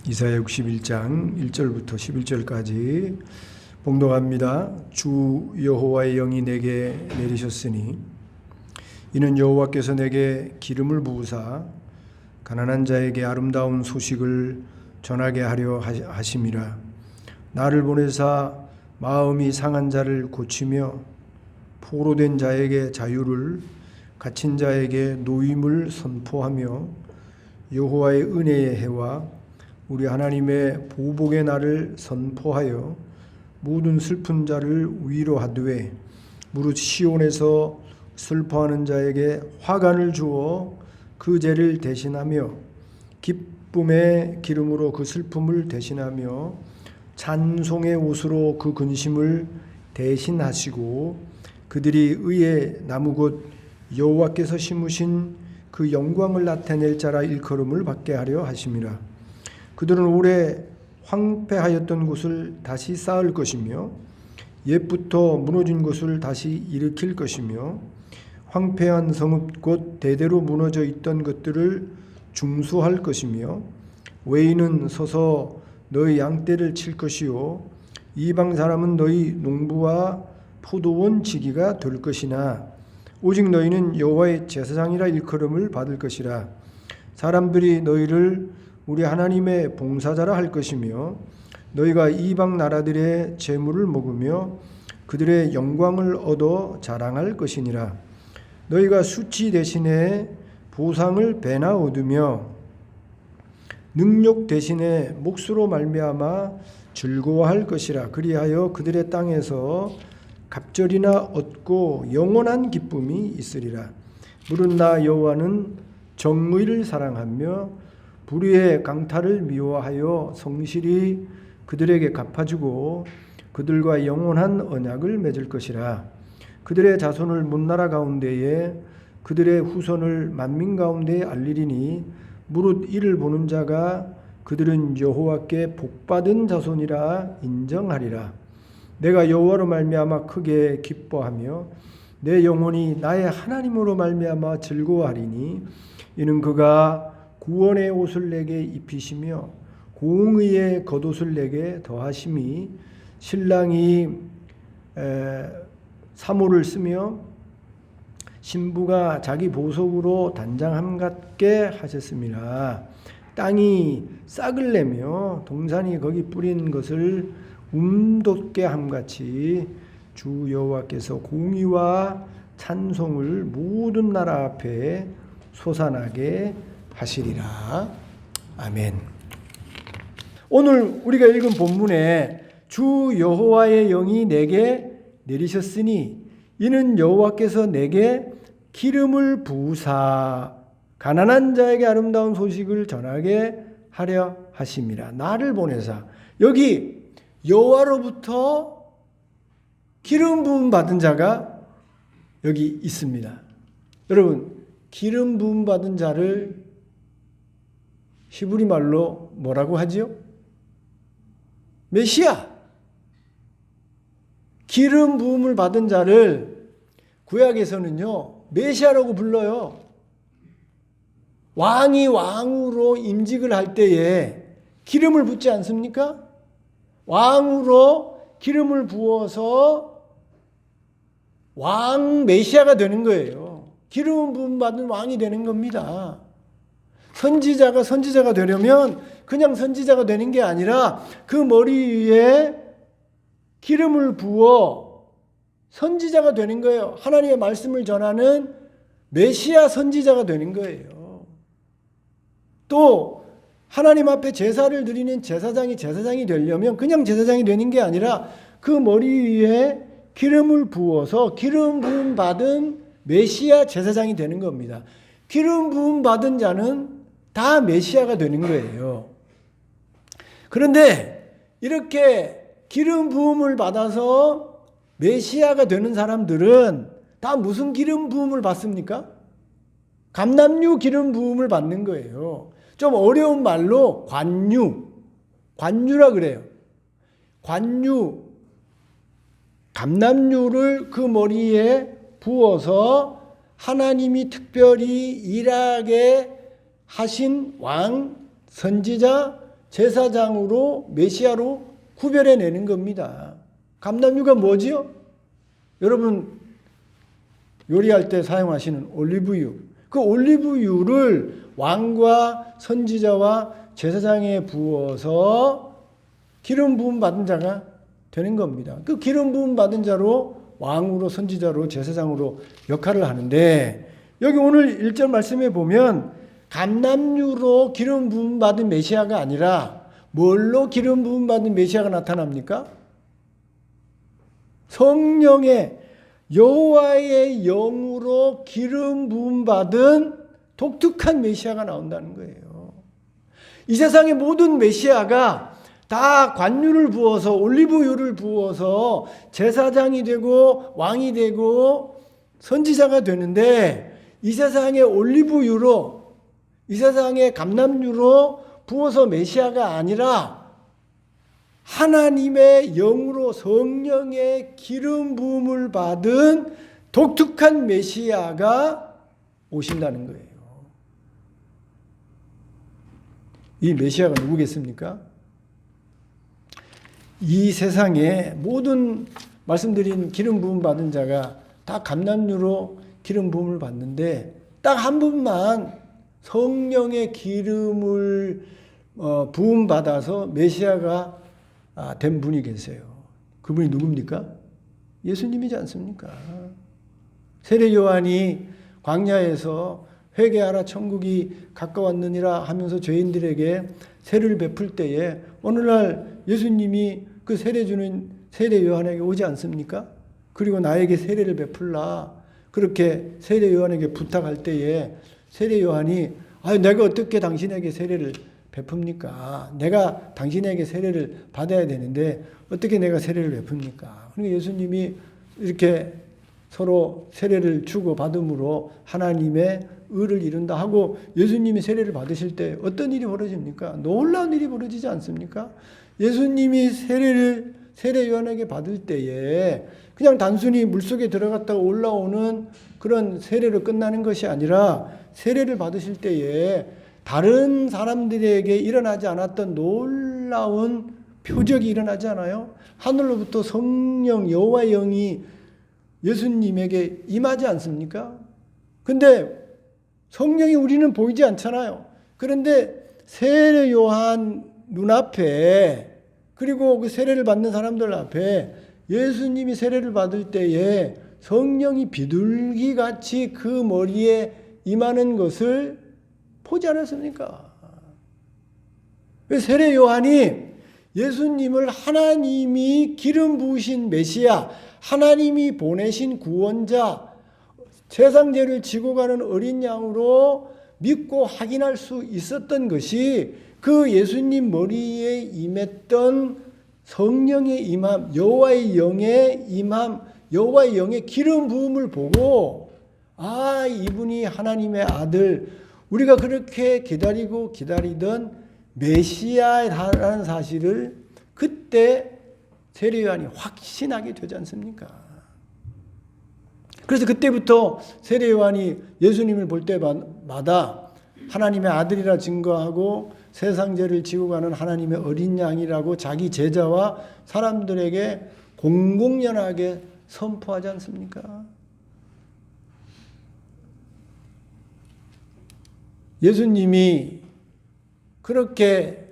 이사야 61장 1절부터 11절까지 봉독합니다. 주 여호와의 영이 내게 내리셨으니 이는 여호와께서 내게 기름을 부으사 가난한 자에게 아름다운 소식을 전하게 하려 하심이라. 나를 보내사 마음이 상한 자를 고치며 포로된 자에게 자유를, 갇힌 자에게 노임을 선포하며 여호와의 은혜의 해와 우리 하나님의 보복의 날을 선포하여 모든 슬픈 자를 위로하되 무릇 시온에서 슬퍼하는 자에게 화관을 주어 그 죄를 대신하며 기쁨의 기름으로 그 슬픔을 대신하며 찬송의 옷으로 그 근심을 대신하시고 그들이 의의 나무 곧 여호와께서 심으신 그 영광을 나타낼 자라 일컬음을 받게 하려 하심이라. 그들은 오래 황폐하였던 곳을 다시 쌓을 것이며 옛부터 무너진 곳을 다시 일으킬 것이며 황폐한 성읍 곧 대대로 무너져 있던 것들을 중수할 것이며 외인은 서서 너희 양떼를 칠 것이요 이방 사람은 너희 농부와 포도원 지기가 될 것이나 오직 너희는 여호와의 제사장이라 일컬음을 받을 것이라. 사람들이 너희를 우리 하나님의 봉사자라 할 것이며 너희가 이방 나라들의 재물을 먹으며 그들의 영광을 얻어 자랑할 것이니라. 너희가 수치 대신에 보상을 배나 얻으며 능력 대신에 몫으로 말미암아 즐거워할 것이라. 그리하여 그들의 땅에서 갑절이나 얻고 영원한 기쁨이 있으리라. 무릇 나 여호와는 정의를 사랑하며 불의의 강탈을 미워하여 성실히 그들에게 갚아주고 그들과 영원한 언약을 맺을 것이라. 그들의 자손을 문나라 가운데에 그들의 후손을 만민 가운데에 알리리니 무릇 이를 보는 자가 그들은 여호와께 복받은 자손이라 인정하리라. 내가 여호와로 말미암아 크게 기뻐하며 내 영혼이 나의 하나님으로 말미암아 즐거워하리니 이는 그가 구원의 옷을 내게 입히시며 공의의 겉옷을 내게 더하심이 신랑이 사모를 쓰며 신부가 자기 보석으로 단장함 같게 하셨습니다. 땅이 싹을 내며 동산이 거기 뿌린 것을 돋게 함같이 주 여호와께서 공의와 찬송을 모든 나라 앞에 솟아나게 하시리라. 아멘. 오늘 우리가 읽은 본문에 주 여호와의 영이 내게 내리셨으니 이는 여호와께서 내게 기름을 부으사 가난한 자에게 아름다운 소식을 전하게 하려 하심이라. 나를 보내사. 여기 여호와로부터 기름 부음 받은 자가 여기 있습니다. 여러분, 기름 부음 받은 자를 히브리 말로 뭐라고 하지요? 메시아. 기름 부음을 받은 자를 구약에서는요 메시아라고 불러요. 왕이 왕으로 임직을 할 때에 기름을 붓지 않습니까? 왕으로 기름을 부어서 왕 메시아가 되는 거예요. 기름 부음 받은 왕이 되는 겁니다. 선지자가 되려면 그냥 선지자가 되는 게 아니라 그 머리 위에 기름을 부어 선지자가 되는 거예요. 하나님의 말씀을 전하는 메시아 선지자가 되는 거예요. 또 하나님 앞에 제사를 드리는 제사장이 되려면 그냥 제사장이 되는 게 아니라 그 머리 위에 기름을 부어서 기름 부음 받은 메시아 제사장이 되는 겁니다. 기름 부음 받은 자는 다 메시아가 되는 거예요. 그런데 이렇게 기름 부음을 받아서 메시아가 되는 사람들은 다 무슨 기름 부음을 받습니까? 감람류 기름 부음을 받는 거예요. 좀 어려운 말로 관유라 그래요. 감람류를 그 머리에 부어서 하나님이 특별히 일하게 하신 왕, 선지자, 제사장으로 메시아로 구별해내는 겁니다. 감람유가 뭐지요? 여러분 요리할 때 사용하시는 올리브유. 그 올리브유를 왕과 선지자와 제사장에 부어서 기름 부음 받은 자가 되는 겁니다. 그 기름 부음 받은 자로 왕으로 선지자로 제사장으로 역할을 하는데 여기 오늘 1절 말씀에 보면 감람유로 기름 부음 받은 메시아가 아니라 뭘로 기름 부음 받은 메시아가 나타납니까? 성령의 여호와의 영으로 기름 부음 받은 독특한 메시아가 나온다는 거예요. 이 세상의 모든 메시아가 다 관유를 부어서 올리브유를 부어서 제사장이 되고 왕이 되고 선지자가 되는데 이 세상의 올리브유로 이 세상의 감람유로 부어서 메시아가 아니라 하나님의 영으로 성령의 기름 부음을 받은 독특한 메시아가 오신다는 거예요. 이 메시아가 누구겠습니까? 이 세상에 모든 말씀드린 기름 부음 받은 자가 다 감람유로 기름 부음을 받는데 딱 한 분만 성령의 기름을 부음 받아서 메시아가 된 분이 계세요. 그분이 누굽니까? 예수님이지 않습니까? 세례 요한이 광야에서 회개하라 천국이 가까웠느니라 하면서 죄인들에게 세례를 베풀 때에 어느 날 예수님이 그 세례 주는 세례 요한에게 오지 않습니까? 그리고 나에게 세례를 베풀라 그렇게 세례 요한에게 부탁할 때에 세례 요한이 내가 어떻게 당신에게 세례를 베풉니까? 내가 당신에게 세례를 받아야 되는데 어떻게 내가 세례를 베풉니까? 그러니까 예수님이 이렇게 서로 세례를 주고 받음으로 하나님의 의를 이룬다 하고 예수님이 세례를 받으실 때 어떤 일이 벌어집니까? 놀라운 일이 벌어지지 않습니까? 예수님이 세례 요한에게 받을 때에 그냥 단순히 물속에 들어갔다가 올라오는 그런 세례로 끝나는 것이 아니라 세례를 받으실 때에 다른 사람들에게 일어나지 않았던 놀라운 표적이 일어나지 않아요? 하늘로부터 성령 여호와의 영이 예수님에게 임하지 않습니까? 근데 성령이 우리는 보이지 않잖아요. 그런데 세례 요한 눈앞에 그리고 그 세례를 받는 사람들 앞에 예수님이 세례를 받을 때에 성령이 비둘기같이 그 머리에 임하는 것을 보지 않았습니까? 세례 요한이 예수님을 하나님이 기름 부으신 메시아, 하나님이 보내신 구원자, 세상 죄를 지고 가는 어린 양으로 믿고 확인할 수 있었던 것이 그 예수님 머리에 임했던 성령의 임함, 여호와의 영의 임함, 여호와의 영의 기름 부음을 보고 이분이 하나님의 아들, 우리가 그렇게 기다리고 기다리던 메시아라는 사실을 그때 세례 요한이 확신하게 되지 않습니까? 그래서 그때부터 세례 요한이 예수님을 볼 때마다 하나님의 아들이라 증거하고 세상 죄를 지고 가는 하나님의 어린 양이라고 자기 제자와 사람들에게 공공연하게 선포하지 않습니까? 예수님이 그렇게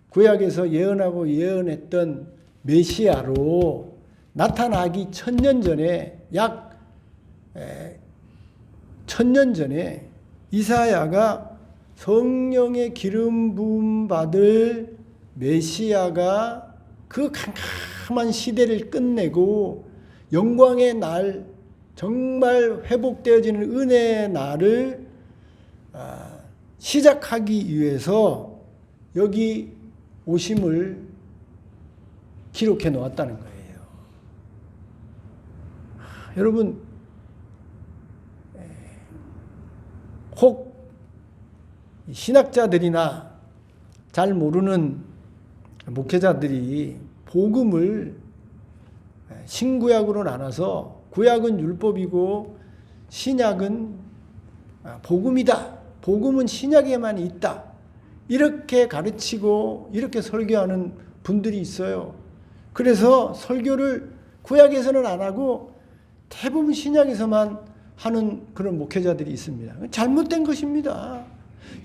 구약에서 예언하고 예언했던 메시아로 나타나기 1000년 전에 약 1000년 전에 이사야가 성령의 기름 부음 받을 메시아가 그 캄캄한 시대를 끝내고 영광의 날, 정말 회복되어지는 은혜의 날을 시작하기 위해서 여기 오심을 기록해 놓았다는 거예요. 여러분, 혹 신학자들이나 잘 모르는 목회자들이 복음을 신구약으로 나눠서 구약은 율법이고 신약은 복음이다. 복음은 신약에만 있다. 이렇게 가르치고 이렇게 설교하는 분들이 있어요. 그래서 설교를 구약에서는 안 하고 대부분 신약에서만 하는 그런 목회자들이 있습니다. 잘못된 것입니다.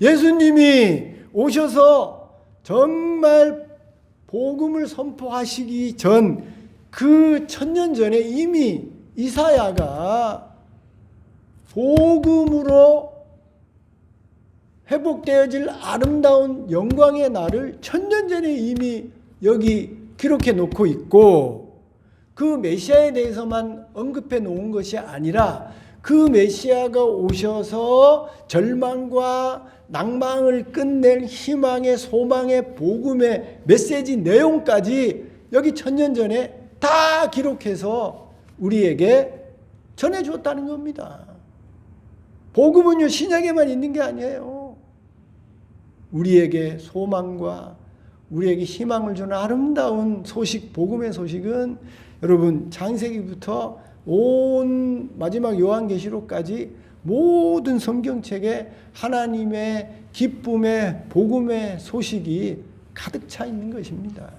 예수님이 오셔서 정말 복음을 선포하시기 전 그 1000년 전에 이미 이사야가 복음으로 회복되어질 아름다운 영광의 날을 1000년 전에 이미 여기 기록해 놓고 있고, 그 메시아에 대해서만 언급해 놓은 것이 아니라 그 메시아가 오셔서 절망과 낭망을 끝낼 희망의 소망의 복음의 메시지 내용까지 여기 1000년 전에 다 기록해서 우리에게 전해주었다는 겁니다. 복음은요, 신약에만 있는 게 아니에요. 우리에게 소망과 우리에게 희망을 주는 아름다운 소식, 복음의 소식은 여러분 창세기부터 온 마지막 요한계시록까지 모든 성경책에 하나님의 기쁨의 복음의 소식이 가득 차 있는 것입니다.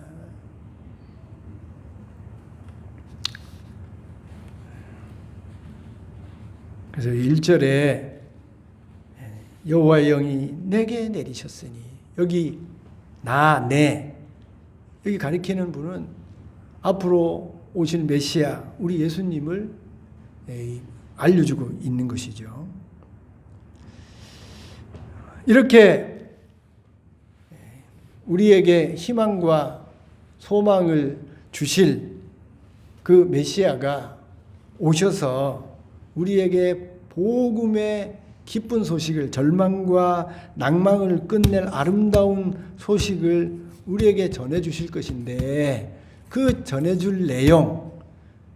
그래서 1절에 여호와의 영이 내게 내리셨으니, 여기 내 여기 가리키는 분은 앞으로 오실 메시아 우리 예수님을 알려주고 있는 것이죠. 이렇게 우리에게 희망과 소망을 주실 그 메시아가 오셔서 우리에게 복음의 기쁜 소식을, 절망과 낭망을 끝낼 아름다운 소식을 우리에게 전해주실 것인데, 그 전해줄 내용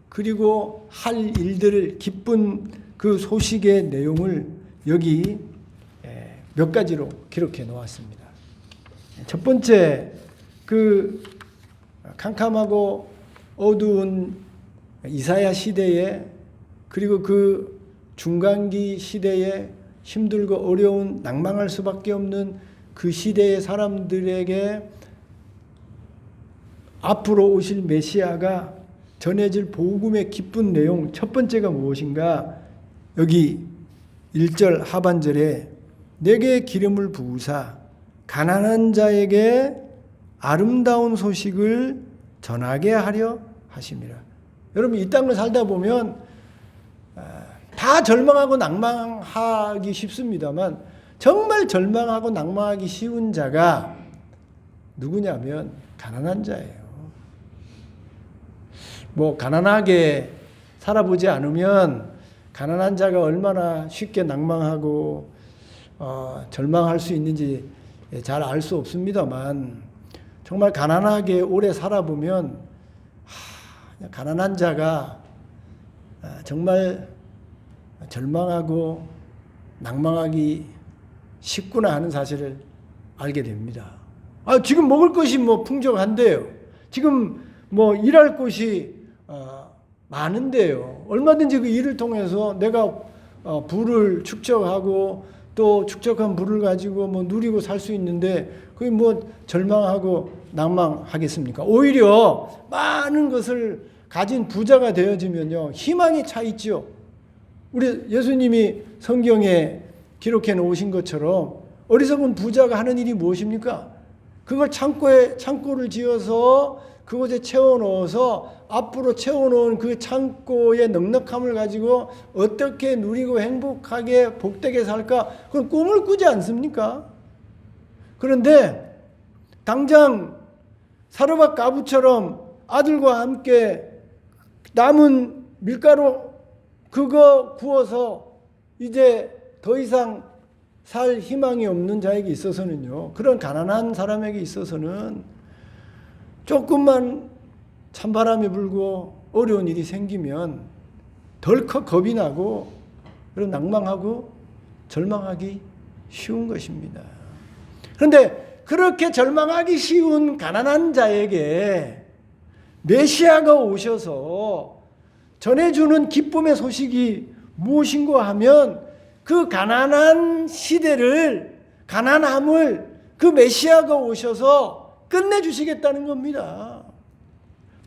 그리고 할 일들을, 기쁜 그 소식의 내용을 여기 몇 가지로 기록해 놓았습니다. 첫 번째, 그 캄캄하고 어두운 이사야 시대에, 그리고 그 중간기 시대에 힘들고 어려운 낭망할 수밖에 없는 그 시대의 사람들에게 앞으로 오실 메시아가 전해질 복음의 기쁜 내용, 첫 번째가 무엇인가? 여기 1절 하반절에 내게 기름을 부으사 가난한 자에게 아름다운 소식을 전하게 하려 하심이라. 여러분, 이 땅을 살다 보면 다 절망하고 낭망하기 쉽습니다만, 정말 절망하고 낭망하기 쉬운 자가 누구냐면 가난한 자예요. 뭐 가난하게 살아보지 않으면 가난한 자가 얼마나 쉽게 낭망하고 절망할 수 있는지 잘 알 수 없습니다만, 정말 가난하게 오래 살아보면 가난한 자가 정말 절망하고 낭망하기 쉽구나 하는 사실을 알게 됩니다. 지금 먹을 것이 뭐 풍족한데요. 지금 뭐 일할 곳이 많은데요. 얼마든지 그 일을 통해서 내가 부를 축적하고 또 축적한 부를 가지고 뭐 누리고 살 수 있는데, 그게 뭐 절망하고 낭망하겠습니까? 오히려 많은 것을 가진 부자가 되어지면요, 희망이 차 있죠. 우리 예수님이 성경에 기록해 놓으신 것처럼 어리석은 부자가 하는 일이 무엇입니까? 그걸 창고를 지어서 그곳에 채워 넣어서 앞으로 채워 놓은 그 창고의 넉넉함을 가지고 어떻게 누리고 행복하게 복되게 살까? 그건 꿈을 꾸지 않습니까? 그런데 당장 사르밧 가부처럼 아들과 함께 남은 밀가루 그거 구워서 이제 더 이상 살 희망이 없는 자에게 있어서는요, 그런 가난한 사람에게 있어서는 조금만 찬바람이 불고 어려운 일이 생기면 덜컥 겁이 나고 그런 낭망하고 절망하기 쉬운 것입니다. 그런데 그렇게 절망하기 쉬운 가난한 자에게 메시아가 오셔서 전해주는 기쁨의 소식이 무엇인가 하면, 그 가난한 시대를, 가난함을, 그 메시아가 오셔서 끝내주시겠다는 겁니다.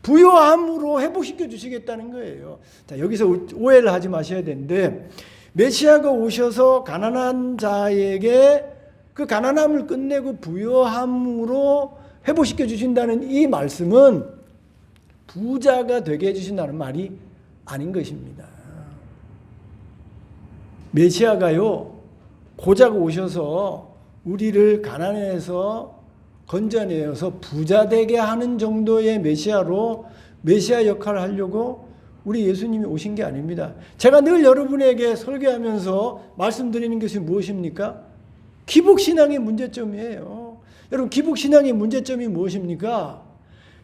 부요함으로 회복시켜 주시겠다는 거예요. 자, 여기서 오해를 하지 마셔야 되는데, 메시아가 오셔서 가난한 자에게 그 가난함을 끝내고 부요함으로 회복시켜 주신다는 이 말씀은 부자가 되게 해주신다는 말이 아닌 것입니다. 메시아가요, 고작 오셔서 우리를 가난에서 건져내어서 부자 되게 하는 정도의 메시아로 메시아 역할을 하려고 우리 예수님이 오신 게 아닙니다. 제가 늘 여러분에게 설교하면서 말씀드리는 것이 무엇입니까? 기복신앙의 문제점이에요. 여러분, 기복신앙의 문제점이 무엇입니까?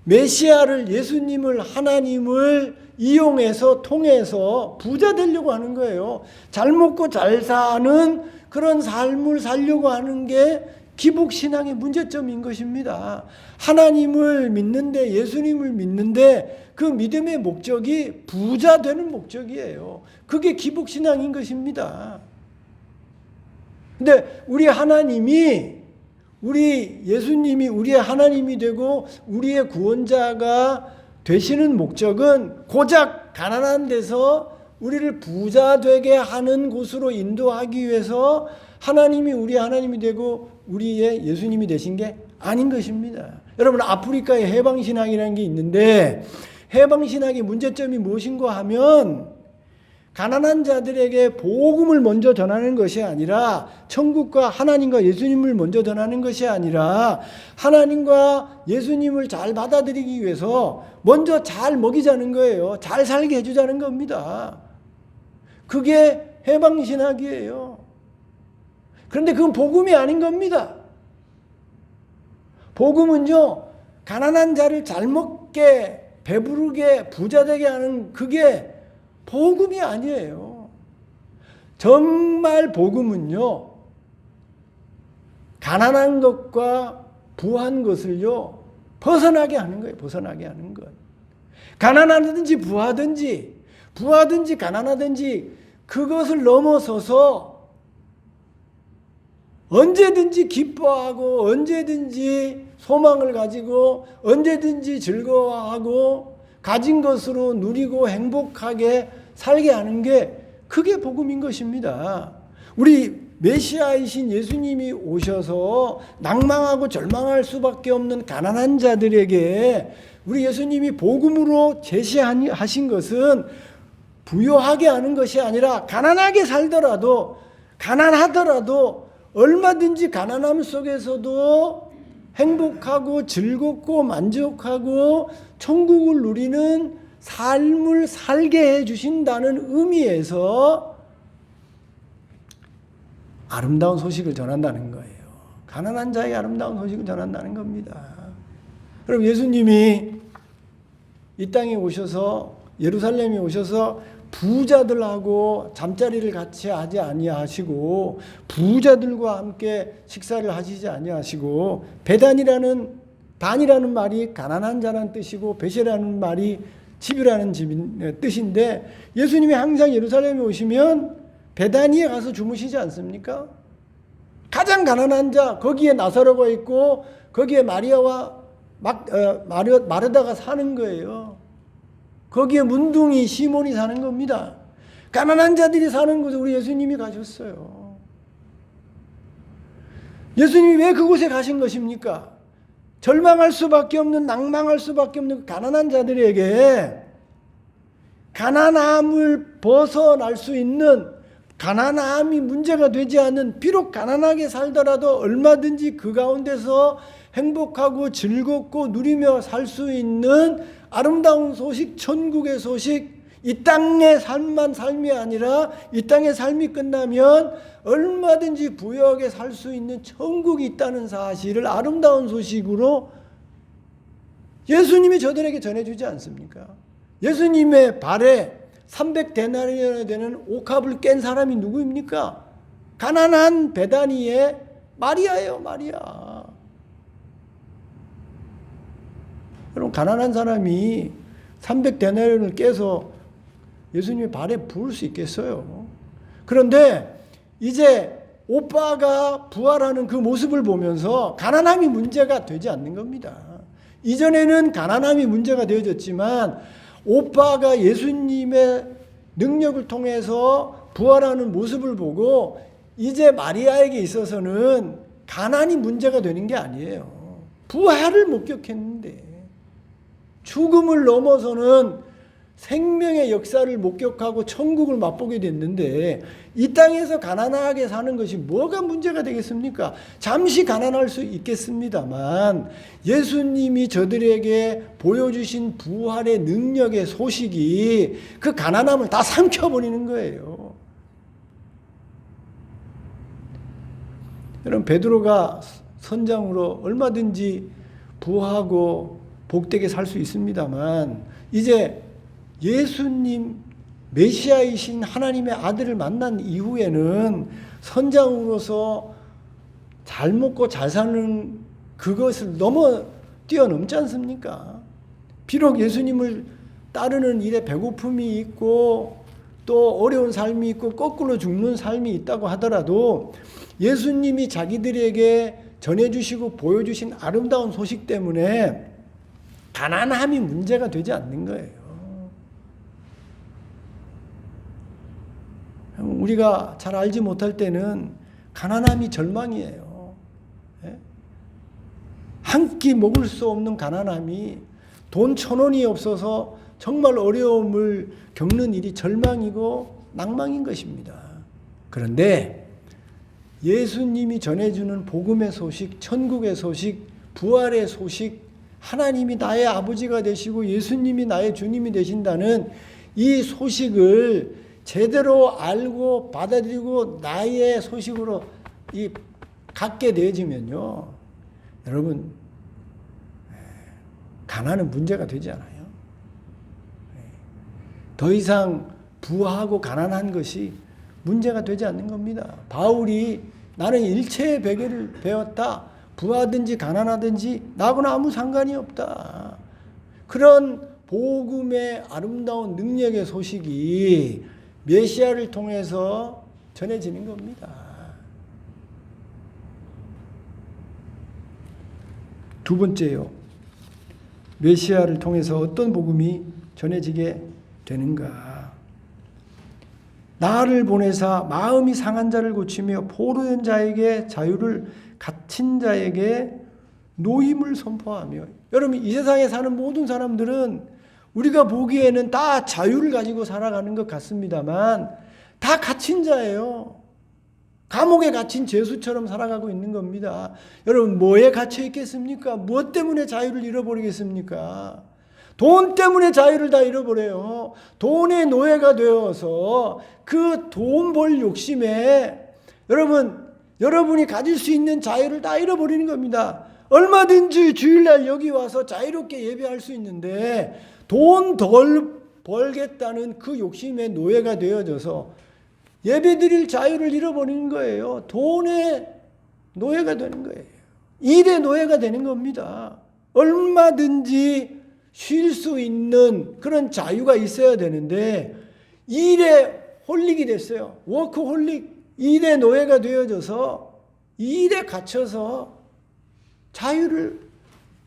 메시아를, 예수님을, 하나님을 이용해서 통해서 부자 되려고 하는 거예요. 잘 먹고 잘 사는 그런 삶을 살려고 하는 게 기복신앙의 문제점인 것입니다. 하나님을 믿는데, 예수님을 믿는데 그 믿음의 목적이 부자 되는 목적이에요. 그게 기복신앙인 것입니다. 근데 우리 하나님이, 우리 예수님이 우리의 하나님이 되고 우리의 구원자가 되시는 목적은 고작 가난한 데서 우리를 부자 되게 하는 곳으로 인도하기 위해서 하나님이 우리 하나님이 되고 우리의 예수님이 되신 게 아닌 것입니다. 여러분, 아프리카에 해방신학이라는 게 있는데, 해방신학의 문제점이 무엇인가 하면 가난한 자들에게 복음을 먼저 전하는 것이 아니라, 천국과 하나님과 예수님을 먼저 전하는 것이 아니라 하나님과 예수님을 잘 받아들이기 위해서 먼저 잘 먹이자는 거예요. 잘 살게 해주자는 겁니다. 그게 해방신학이에요. 그런데 그건 복음이 아닌 겁니다. 복음은요, 가난한 자를 잘 먹게, 배부르게, 부자되게 하는 그게 복음이 아니에요. 정말 복음은요, 가난한 것과 부한 것을요, 벗어나게 하는 거예요. 벗어나게 하는 것. 가난하든지 부하든지 가난하든지 그것을 넘어서서 언제든지 기뻐하고 언제든지 소망을 가지고 언제든지 즐거워하고 가진 것으로 누리고 행복하게 살게 하는 게 그게 복음인 것입니다. 우리 메시아이신 예수님이 오셔서 낭망하고 절망할 수밖에 없는 가난한 자들에게 우리 예수님이 복음으로 제시하신 것은 부요하게 하는 것이 아니라 가난하게 살더라도, 가난하더라도 얼마든지 가난함 속에서도 행복하고 즐겁고 만족하고 천국을 누리는 삶을 살게 해주신다는 의미에서 아름다운 소식을 전한다는 거예요. 가난한 자에게 아름다운 소식을 전한다는 겁니다. 그럼 예수님이 이 땅에 오셔서, 예루살렘에 오셔서 부자들하고 잠자리를 같이 하지 아니하시고 부자들과 함께 식사를 하시지 아니하시고, 단이라는 말이 가난한 자라는 뜻이고 벳이라는 말이 집이라는 뜻인데, 예수님이 항상 예루살렘에 오시면 베다니에 가서 주무시지 않습니까? 가장 가난한 자, 거기에 나사로가 있고 거기에 마리아와 마르다가 사는 거예요. 거기에 문둥이 시몬이 사는 겁니다. 가난한 자들이 사는 곳에 우리 예수님이 가셨어요. 예수님이 왜 그곳에 가신 것입니까? 절망할 수밖에 없는, 낭망할 수밖에 없는 가난한 자들에게 가난함을 벗어날 수 있는, 가난함이 문제가 되지 않는, 비록 가난하게 살더라도 얼마든지 그 가운데서 행복하고 즐겁고 누리며 살 수 있는 아름다운 소식, 천국의 소식, 이 땅의 삶만 삶이 아니라 이 땅의 삶이 끝나면 얼마든지 부유하게 살 수 있는 천국이 있다는 사실을 아름다운 소식으로 예수님이 저들에게 전해주지 않습니까? 예수님의 발에 300데나리온이 되는 옥합을 깬 사람이 누구입니까? 가난한 베다니의 마리아예요, 마리아. 여러분, 가난한 사람이 300데나리온을 깨서 예수님의 발에 부을 수 있겠어요? 그런데 이제 오빠가 부활하는 그 모습을 보면서 가난함이 문제가 되지 않는 겁니다. 이전에는 가난함이 문제가 되어졌지만 오빠가 예수님의 능력을 통해서 부활하는 모습을 보고 이제 마리아에게 있어서는 가난이 문제가 되는 게 아니에요. 부활을 목격했는데 죽음을 넘어서는 생명의 역사를 목격하고 천국을 맛보게 됐는데 이 땅에서 가난하게 사는 것이 뭐가 문제가 되겠습니까? 잠시 가난할 수 있겠습니다만 예수님이 저들에게 보여주신 부활의 능력의 소식이 그 가난함을 다 삼켜버리는 거예요. 여러분, 베드로가 선장으로 얼마든지 부하고 복되게 살 수 있습니다만 이제 예수님 메시아이신 하나님의 아들을 만난 이후에는 선장으로서 잘 먹고 잘 사는 그것을 뛰어넘지 않습니까? 비록 예수님을 따르는 일에 배고픔이 있고 또 어려운 삶이 있고 거꾸로 죽는 삶이 있다고 하더라도 예수님이 자기들에게 전해주시고 보여주신 아름다운 소식 때문에 가난함이 문제가 되지 않는 거예요. 우리가 잘 알지 못할 때는 가난함이 절망이에요. 한 끼 먹을 수 없는 가난함이 돈 1,000원이 없어서 정말 어려움을 겪는 일이 절망이고 낭망인 것입니다. 그런데 예수님이 전해주는 복음의 소식, 천국의 소식, 부활의 소식, 하나님이 나의 아버지가 되시고 예수님이 나의 주님이 되신다는 이 소식을 제대로 알고 받아들이고 나의 소식으로 갖게 되어지면요, 여러분, 가난은 문제가 되지 않아요. 더 이상 부하고 가난한 것이 문제가 되지 않는 겁니다. 바울이 나는 일체의 베개를 배웠다. 부하든지 가난하든지 나하고는 아무 상관이 없다. 그런 복음의 아름다운 능력의 소식이 메시아를 통해서 전해지는 겁니다. 두 번째요. 메시아를 통해서 어떤 복음이 전해지게 되는가? 나를 보내사 마음이 상한 자를 고치며 포로된 자에게 자유를, 갇힌 자에게 노임을 선포하며. 여러분, 이 세상에 사는 모든 사람들은 우리가 보기에는 다 자유를 가지고 살아가는 것 같습니다만 다 갇힌 자예요. 감옥에 갇힌 죄수처럼 살아가고 있는 겁니다. 여러분, 뭐에 갇혀 있겠습니까? 무엇 때문에 자유를 잃어버리겠습니까? 돈 때문에 자유를 다 잃어버려요. 돈의 노예가 되어서 그 돈 벌 욕심에 여러분이 가질 수 있는 자유를 다 잃어버리는 겁니다. 얼마든지 주일날 여기 와서 자유롭게 예배할 수 있는데 돈 덜 벌겠다는 그 욕심에 노예가 되어져서 예배드릴 자유를 잃어버리는 거예요. 돈의 노예가 되는 거예요. 일의 노예가 되는 겁니다. 얼마든지 쉴 수 있는 그런 자유가 있어야 되는데 일에 홀릭이 됐어요. 워크홀릭, 일의 노예가 되어져서 일에 갇혀서 자유를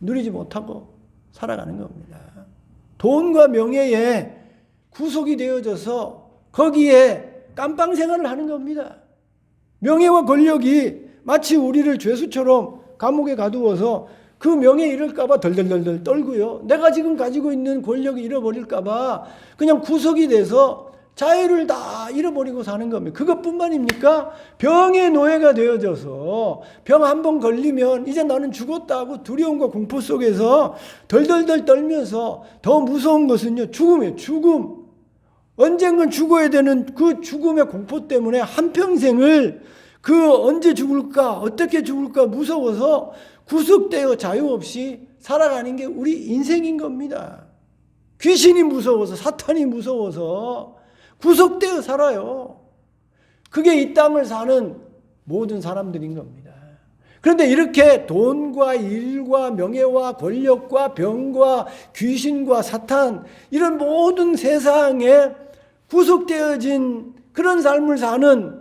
누리지 못하고 살아가는 겁니다. 돈과 명예에 구속이 되어져서 거기에 깜빵 생활을 하는 겁니다. 명예와 권력이 마치 우리를 죄수처럼 감옥에 가두어서 그 명예 잃을까 봐 덜덜덜 떨고요. 내가 지금 가지고 있는 권력이 잃어버릴까 봐 그냥 구속이 돼서 자유를 다 잃어버리고 사는 겁니다. 그것뿐만입니까? 병의 노예가 되어져서 병 한 번 걸리면 이제 나는 죽었다 하고 두려움과 공포 속에서 덜덜덜 떨면서, 더 무서운 것은요, 죽음이에요. 죽음. 언젠간 죽어야 되는 그 죽음의 공포 때문에 한평생을 언제 죽을까, 어떻게 죽을까 무서워서 구속되어 자유 없이 살아가는 게 우리 인생인 겁니다. 귀신이 무서워서, 사탄이 무서워서 구속되어 살아요. 그게 이 땅을 사는 모든 사람들인 겁니다. 그런데 이렇게 돈과 일과 명예와 권력과 병과 귀신과 사탄, 이런 모든 세상에 구속되어진 그런 삶을 사는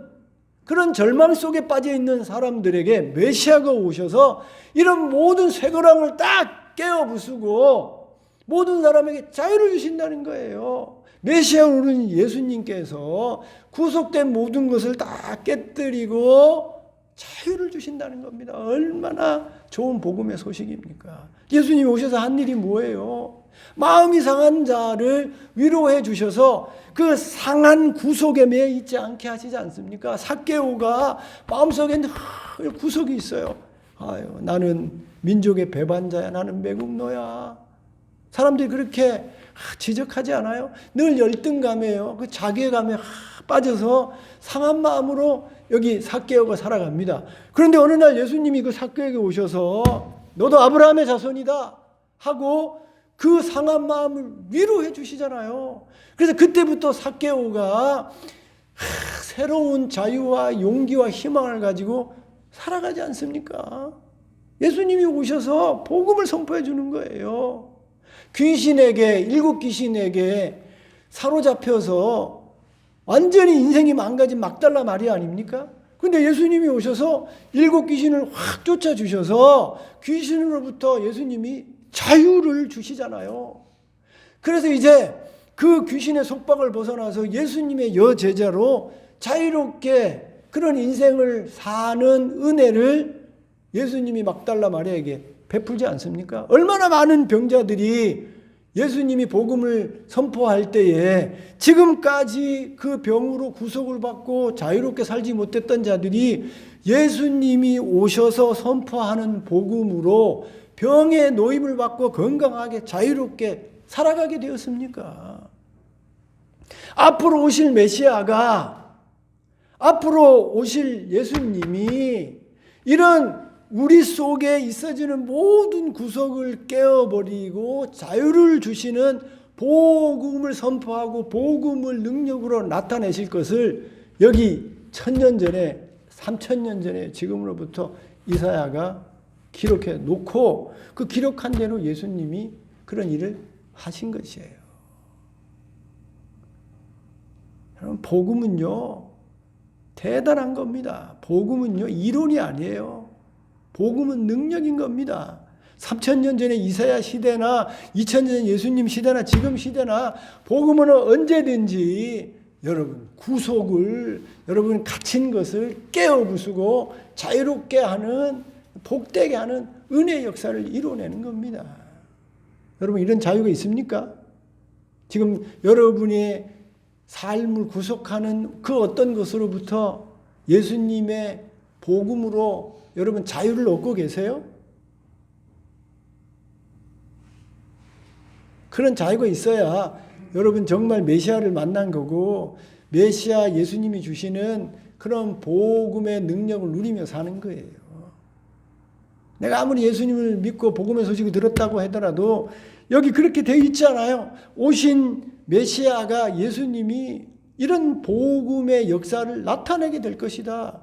그런 절망 속에 빠져 있는 사람들에게 메시아가 오셔서 이런 모든 쇠고랑을 딱 깨어 부수고 모든 사람에게 자유를 주신다는 거예요. 메시아로 오는 예수님께서 구속된 모든 것을 다 깨뜨리고 자유를 주신다는 겁니다. 얼마나 좋은 복음의 소식입니까? 예수님이 오셔서 한 일이 뭐예요? 마음이 상한 자를 위로해 주셔서 그 상한 구속에 매여 있지 않게 하시지 않습니까? 삭개오가 마음속에 구속이 있어요. 아유, 나는 민족의 배반자야. 나는 매국노야. 사람들이 그렇게 지적하지 않아요? 늘 열등감에요. 그 자괴감에 빠져서 상한 마음으로 여기 삭개오가 살아갑니다. 그런데 어느 날 예수님이 그 삭개오에게 오셔서 너도 아브라함의 자손이다 하고 그 상한 마음을 위로해 주시잖아요. 그래서 그때부터 삭개오가 새로운 자유와 용기와 희망을 가지고 살아가지 않습니까? 예수님이 오셔서 복음을 선포해 주는 거예요. 귀신에게, 일곱 귀신에게 사로잡혀서 완전히 인생이 망가진 막달라 마리아 아닙니까? 근데 예수님이 오셔서 일곱 귀신을 확 쫓아주셔서 귀신으로부터 예수님이 자유를 주시잖아요. 그래서 이제 그 귀신의 속박을 벗어나서 예수님의 여제자로 자유롭게 그런 인생을 사는 은혜를 예수님이 막달라 마리아에게 베풀지 않습니까? 얼마나 많은 병자들이 예수님이 복음을 선포할 때에 지금까지 그 병으로 구속을 받고 자유롭게 살지 못했던 자들이 예수님이 오셔서 선포하는 복음으로 병의 노임을 받고 건강하게 자유롭게 살아가게 되었습니까? 앞으로 오실 메시아가, 앞으로 오실 예수님이 이런 우리 속에 있어지는 모든 구속을 깨어버리고 자유를 주시는 복음을 선포하고 복음을 능력으로 나타내실 것을 여기 1000년 전에 3000년 전에 지금으로부터 이사야가 기록해 놓고 그 기록한 대로 예수님이 그런 일을 하신 것이에요. 여러분, 복음은요 대단한 겁니다. 복음은요 이론이 아니에요. 복음은 능력인 겁니다. 3000년 전에 이사야 시대나 2000년 전 예수님 시대나 지금 시대나 복음은 언제든지 여러분 구속을, 여러분 갇힌 것을 깨어 부수고 자유롭게 하는, 복되게 하는 은혜의 역사를 이뤄내는 겁니다. 여러분 이런 자유가 있습니까? 지금 여러분의 삶을 구속하는 그 어떤 것으로부터 예수님의 복음으로 여러분 자유를 얻고 계세요? 그런 자유가 있어야 여러분 정말 메시아를 만난 거고 메시아 예수님이 주시는 그런 복음의 능력을 누리며 사는 거예요. 내가 아무리 예수님을 믿고 복음의 소식을 들었다고 하더라도 여기 그렇게 되어 있지 않아요? 오신 메시아가 예수님이 이런 복음의 역사를 나타내게 될 것이다.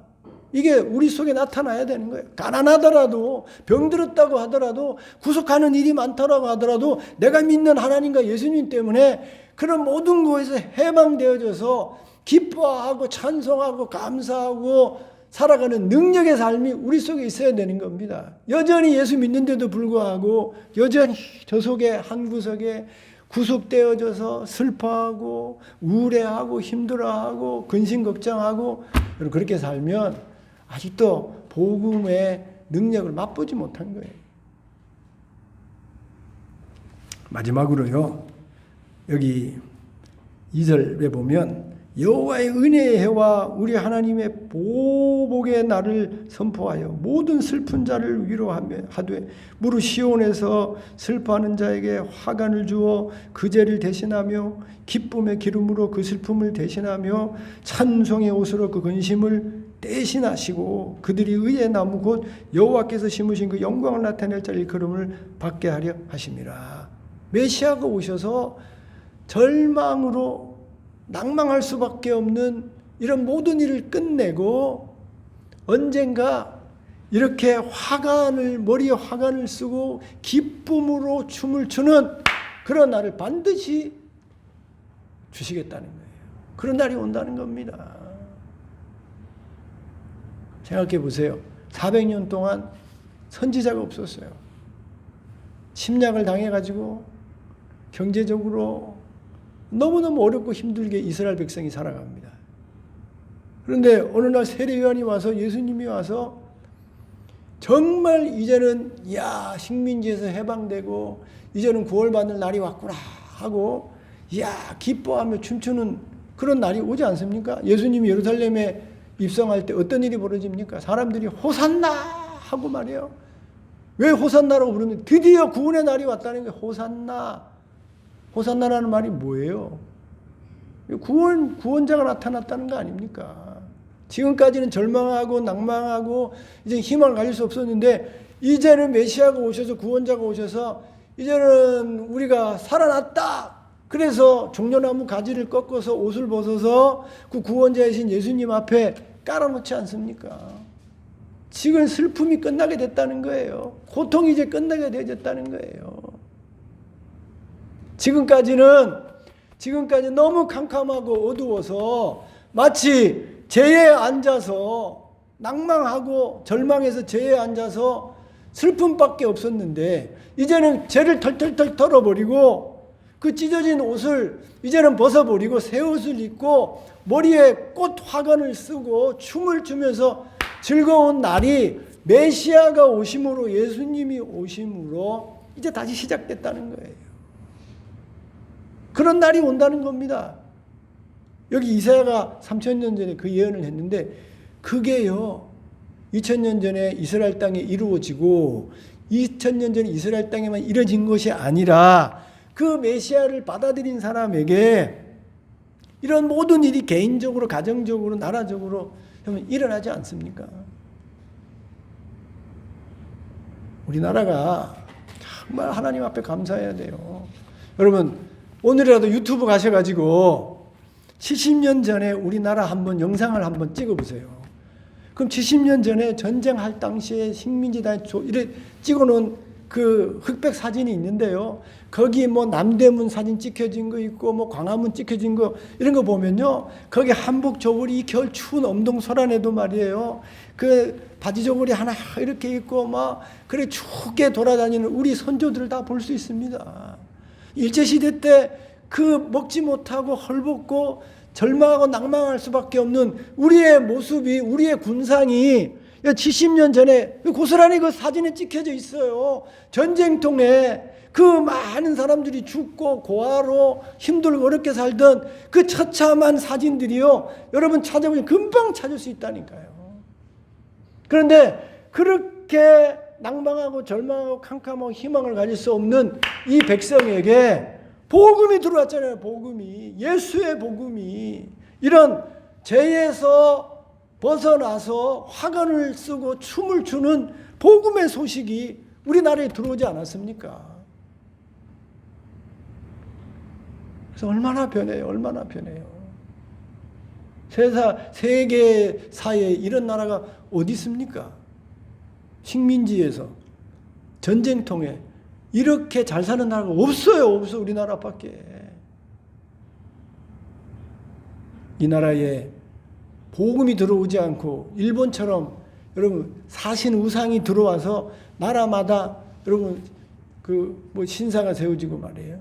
이게 우리 속에 나타나야 되는 거예요. 가난하더라도, 병들었다고 하더라도, 구속하는 일이 많다고 하더라도 내가 믿는 하나님과 예수님 때문에 그런 모든 것에서 해방되어져서 기뻐하고 찬송하고 감사하고 살아가는 능력의 삶이 우리 속에 있어야 되는 겁니다. 여전히 예수 믿는데도 불구하고 여전히 저 속에 한 구석에 구속되어져서 슬퍼하고 우울해하고 힘들어하고 근심걱정하고 그렇게 살면 아직도 복음의 능력을 맛보지 못한 거예요. 마지막으로요. 여기 2절에 보면 여호와의 은혜의 해와 우리 하나님의 보복의 날을 선포하여 모든 슬픈 자를 위로하며 하되 무릇 시온에서 슬퍼하는 자에게 화관을 주어 그 죄를 대신하며 기쁨의 기름으로 그 슬픔을 대신하며 찬송의 옷으로 그 근심을 대신하시고 그들이 의의 나무 곧 여호와께서 심으신 그 영광을 나타낼 자를 걸음을 받게 하려 하심이라. 메시아가 오셔서 절망으로 낭망할 수밖에 없는 이런 모든 일을 끝내고 언젠가 이렇게 머리에 화관을 쓰고 기쁨으로 춤을 추는 그런 날을 반드시 주시겠다는 거예요. 그런 날이 온다는 겁니다. 생각해 보세요. 400년 동안 선지자가 없었어요. 침략을 당해가지고 경제적으로 너무너무 어렵고 힘들게 이스라엘 백성이 살아갑니다. 그런데 어느 날 세례요한이 와서 예수님이 와서 정말 이제는 식민지에서 해방되고 이제는 구원받는 날이 왔구나 하고 기뻐하며 춤추는 그런 날이 오지 않습니까? 예수님이 예루살렘에 입성할 때 어떤 일이 벌어집니까? 사람들이 호산나 하고 말이에요. 왜 호산나라고 부르면 드디어 구원의 날이 왔다는 게 호산나. 호산나라는 말이 뭐예요? 구원자가 나타났다는 거 아닙니까? 지금까지는 절망하고 낭망하고 이제 희망을 가질 수 없었는데 이제는 메시아가 오셔서 구원자가 오셔서 이제는 우리가 살아났다. 그래서 종려나무 가지를 꺾어서 옷을 벗어서 그 구원자이신 예수님 앞에 깔아놓지 않습니까? 지금 슬픔이 끝나게 됐다는 거예요. 고통이 이제 끝나게 되어졌다는 거예요. 지금까지 너무 캄캄하고 어두워서 마치 죄에 앉아서 낭망하고 절망해서 죄에 앉아서 슬픔밖에 없었는데 이제는 죄를 털털털 털어버리고 그 찢어진 옷을 이제는 벗어버리고 새 옷을 입고 머리에 꽃 화관을 쓰고 춤을 추면서 즐거운 날이 메시아가 오심으로 예수님이 오심으로 이제 다시 시작됐다는 거예요. 그런 날이 온다는 겁니다. 여기 이사야가 3000년 전에 그 예언을 했는데 그게요 2000년 전에 이스라엘 땅에 이루어지고 2000년 전에 이스라엘 땅에만 이루어진 것이 아니라 그 메시아를 받아들인 사람에게 이런 모든 일이 개인적으로 가정적으로 나라적으로 일어나지 않습니까? 우리나라가 정말 하나님 앞에 감사해야 돼요. 여러분 오늘이라도 유튜브 가셔가지고 70년 전에 우리나라 한번 영상을 한번 찍어보세요. 그럼 70년 전에 전쟁할 당시에 식민지다 이래 찍어놓은 그 흑백 사진이 있는데요. 거기 뭐 남대문 사진 찍혀진 거 있고 뭐 광화문 찍혀진 거 이런 거 보면요. 거기 한복 저고리 이 겨울 추운 엄동설안에도 말이에요. 그 바지 저고리 하나 이렇게 입고 막 그래 춥게 돌아다니는 우리 선조들을 다 볼 수 있습니다. 일제시대 때 그 먹지 못하고 헐벗고 절망하고 낭망할 수밖에 없는 우리의 모습이 우리의 군상이 70년 전에 고스란히 그 사진에 찍혀져 있어요. 전쟁통에 그 많은 사람들이 죽고 고아로 힘들고 어렵게 살던 그 처참한 사진들이요. 여러분 찾아보면 금방 찾을 수 있다니까요. 그런데 그렇게 낭망하고 절망하고 캄캄하고 희망을 가질 수 없는 이 백성에게 복음이 들어왔잖아요. 복음이. 예수의 복음이. 이런 죄에서 벗어나서 화관을 쓰고 춤을 추는 복음의 소식이 우리나라에 들어오지 않았습니까? 그래서 얼마나 변해요. 얼마나 변해요. 세계사에 이런 나라가 어디 있습니까? 식민지에서 전쟁통에 이렇게 잘 사는 나라가 없어요. 없어. 우리나라밖에. 이 나라에 복음이 들어오지 않고 일본처럼 여러분 사신 우상이 들어와서 나라마다 여러분 그 뭐 신사가 세워지고 말이에요.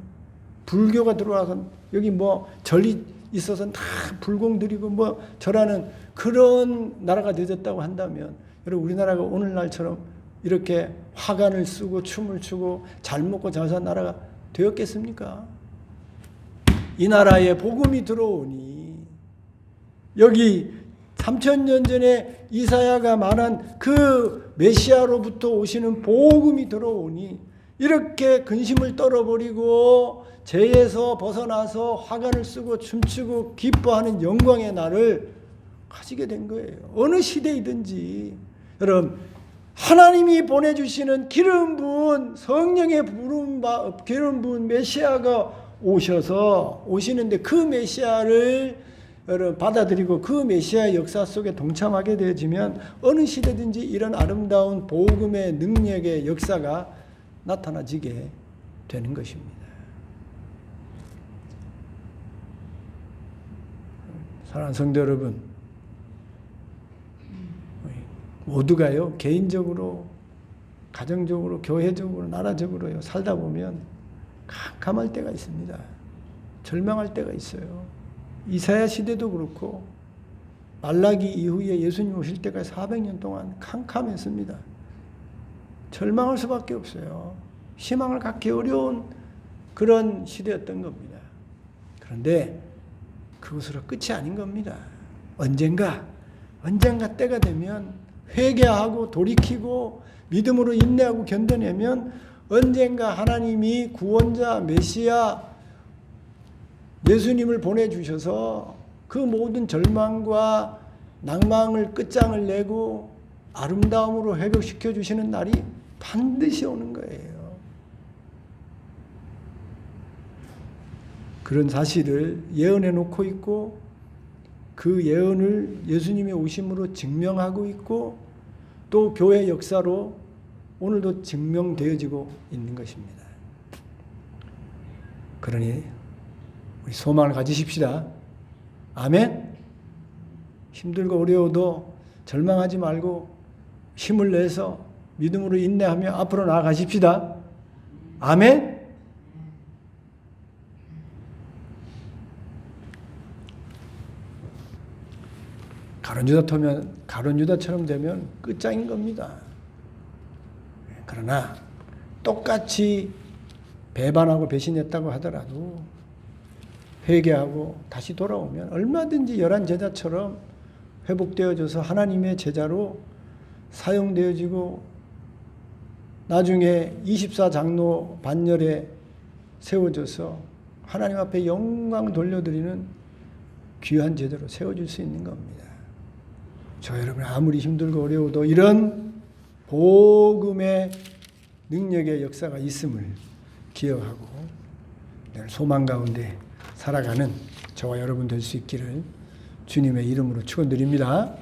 불교가 들어와서 여기 뭐 절이 있어서 다 불공 드리고 뭐 절하는 그런 나라가 되었다고 한다면 여러분 우리나라가 오늘날처럼 이렇게 화관을 쓰고 춤을 추고 잘 먹고 잘 사는 나라가 되었겠습니까? 이 나라에 복음이 들어오니 여기 3000년 전에 이사야가 말한 그 메시아로부터 오시는 복음이 들어오니 이렇게 근심을 떨어버리고 죄에서 벗어나서 화관을 쓰고 춤추고 기뻐하는 영광의 날을 가지게 된 거예요. 어느 시대이든지 여러분 하나님이 보내주시는 기름 부은 성령의 기름 부은 메시아가 오시는데 그 메시아를 여러분 받아들이고 그 메시아의 역사 속에 동참하게 되어지면 어느 시대든지 이런 아름다운 복음의 능력의 역사가 나타나지게 되는 것입니다. 사랑하는 성도 여러분, 모두가요, 개인적으로, 가정적으로, 교회적으로, 나라적으로요, 살다 보면 캄캄할 때가 있습니다. 절망할 때가 있어요. 이사야 시대도 그렇고 말라기 이후에 예수님 오실 때까지 400년 동안 캄캄했습니다. 절망할 수밖에 없어요. 희망을 갖기 어려운 그런 시대였던 겁니다. 그런데 그것으로 끝이 아닌 겁니다. 언젠가 때가 되면 회개하고 돌이키고 믿음으로 인내하고 견뎌내면 언젠가 하나님이 구원자 메시아 예수님을 보내주셔서 그 모든 절망과 낭망을 끝장을 내고 아름다움으로 회복시켜 주시는 날이 반드시 오는 거예요. 그런 사실을 예언해 놓고 있고 그 예언을 예수님의 오심으로 증명하고 있고 또 교회 역사로 오늘도 증명되어지고 있는 것입니다. 그러니 우리 소망을 가지십시다. 아멘. 힘들고 어려워도 절망하지 말고 힘을 내서 믿음으로 인내하며 앞으로 나아가십시다. 아멘. 가룟 유다처럼 되면 끝장인 겁니다. 그러나 똑같이 배반하고 배신했다고 하더라도 회개하고 다시 돌아오면 얼마든지 열한 제자처럼 회복되어져서 하나님의 제자로 사용되어지고 나중에 24장로 반열에 세워져서 하나님 앞에 영광 돌려드리는 귀한 제자로 세워질 수 있는 겁니다. 저 여러분 아무리 힘들고 어려워도 이런 복음의 능력의 역사가 있음을 기억하고 늘 소망 가운데 살아가는 저와 여러분 될 수 있기를 주님의 이름으로 축원드립니다.